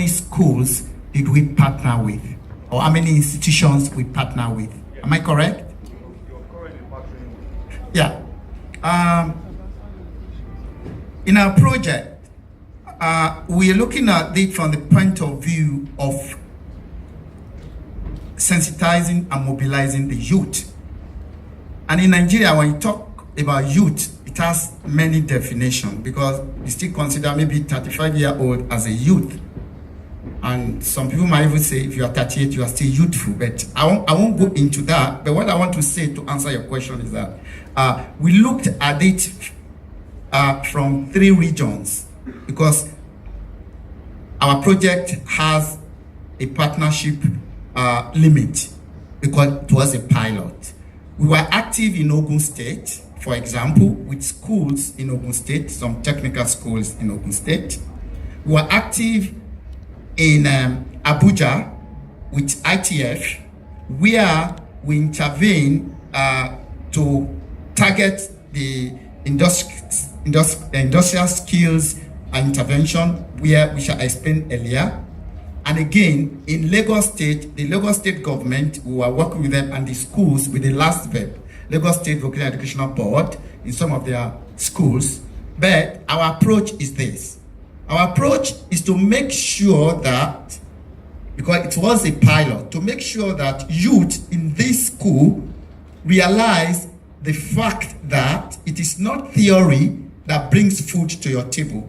schools did we partner with? Or how many institutions we partner with? Am I correct? You're currently partnering with. Yeah. In our project, we are looking at it from the point of view of sensitizing and mobilizing the youth. And in Nigeria, when you talk about youth, it has many definitions because we still consider maybe 35-year-old as a youth. And some people might even say if you are 38, you are still youthful. But I won't go into that. But what I want to say to answer your question is that we looked at it from 3 regions because our project has a partnership limit because it was a pilot. We were active in Ogun State, for example, with schools in Ogun State, some technical schools in Ogun State. We were active in Abuja with ITF, where we intervene to target the industrial skills and intervention, which I explained earlier. And again, in Lagos State, the Lagos State government, we were working with them and the schools with the last verb, Lagos State Vocational Educational Board, in some of their schools. But our approach is this. Our approach is to make sure that, because it was a pilot, to make sure that youth in this school realize the fact that it is not theory that brings food to your table.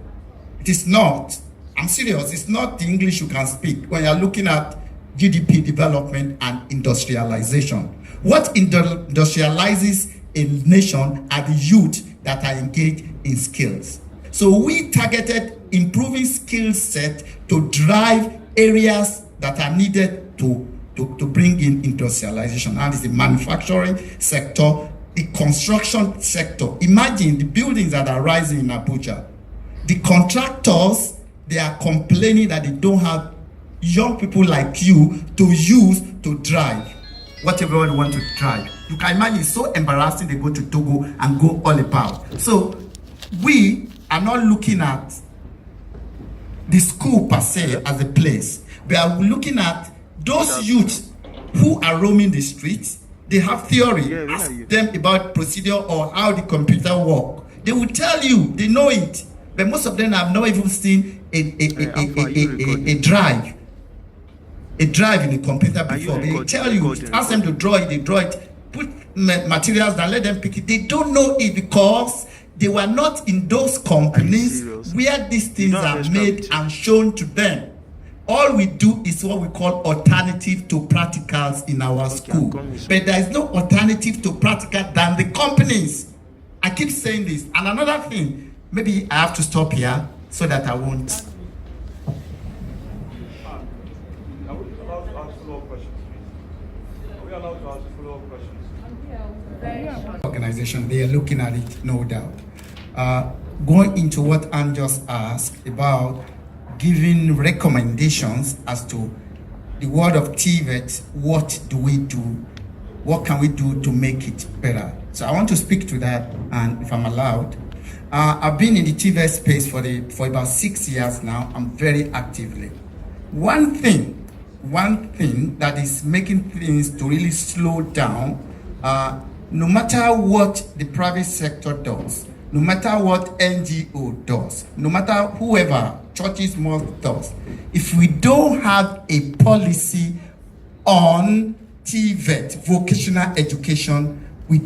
It is not. I'm serious. It's not the English you can speak when you're looking at GDP development and industrialization. What industrializes a nation are the youth that are engaged in skills. So we targeted improving skill set to drive areas that are needed to bring in industrialization. And it's the manufacturing sector, the construction sector. Imagine the buildings that are rising in Abuja. The contractors, they are complaining that they don't have young people like you to use to drive what everyone wants to drive. You can imagine it's so embarrassing they go to Togo and go all about. So we are not looking at the school per se as a place. We are looking at those youths who are roaming the streets. They have theory. Ask them about procedure or how the computer works. They will tell you, they know it. But most of them have not even seen a drive in the computer before. They tell you, ask them to draw it, they draw it, put materials down, let them pick it. They don't know it because they were not in those companies where these things are made and shown to them. All we do is what we call alternative to practicals in our school. But there is no alternative to practical than the companies. I keep saying this. And another thing, maybe I have to stop here so that I won't. Are we allowed to ask follow-up questions, please? Are we allowed to ask follow-up questions? Organization, they are looking at it, no doubt. Going into what Anne just asked about giving recommendations as to the word of TVET, what do we do? What can we do to make it better? So I want to speak to that, and if I'm allowed. I've been in the TVET space for about 6 years now. I'm very actively. One thing that is making things to really slow down, no matter what the private sector does, no matter what NGO does, no matter whoever, churches, mosques does, if we don't have a policy on TVET, vocational education, we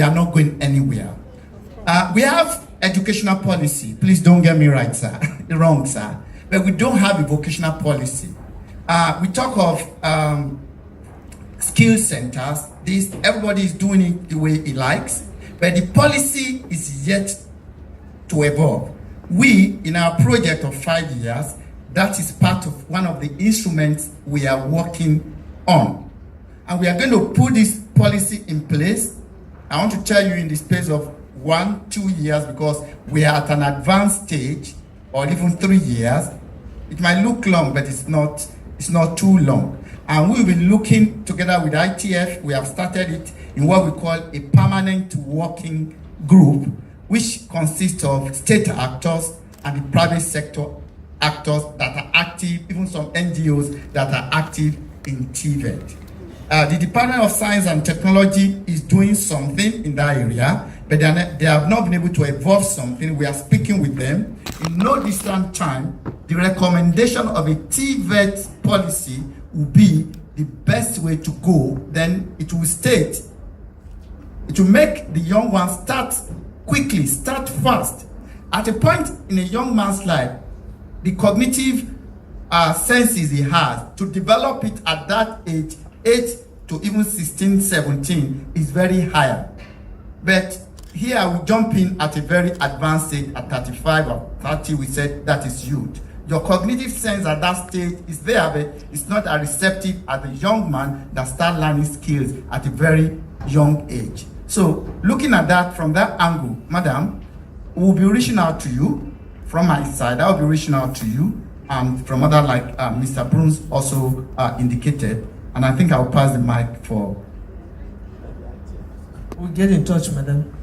are not going anywhere. We have educational policy. Please don't get me right, sir. Wrong, sir. But we don't have a vocational policy. We talk of skill centers. Everybody is doing it the way he likes, but the policy is yet to evolve. We, in our project of 5 years, that is part of one of the instruments we are working on. And we are going to put this policy in place. I want to tell you in the space of 1-2 years, because we are at an advanced stage, or even 3 years. It might look long, but it's not too long. And we'll be looking together with ITF. We have started it in what we call a permanent working group, which consists of state actors and the private sector actors that are active, even some NGOs that are active in TVET. The Department of Science and Technology is doing something in that area, but they have not been able to evolve something. We are speaking with them. In no distant time, the recommendation of a TVET policy will be the best way to go. Then it will make the young ones start quickly, start fast. At a point in a young man's life, the cognitive senses he has, to develop it at that age, 8 to even 16, 17, is very higher. But here we jump in at a very advanced stage, at 35 or 30, we said that is youth. Your cognitive sense at that stage is there, but it's not as receptive as a young man that start learning skills at a very young age. So looking at that from that angle, madam, we'll be reaching out to you from my side. I'll be reaching out to you from other, like Mr. Bruns also indicated. And I think I'll pass the mic for. We'll get in touch, madam.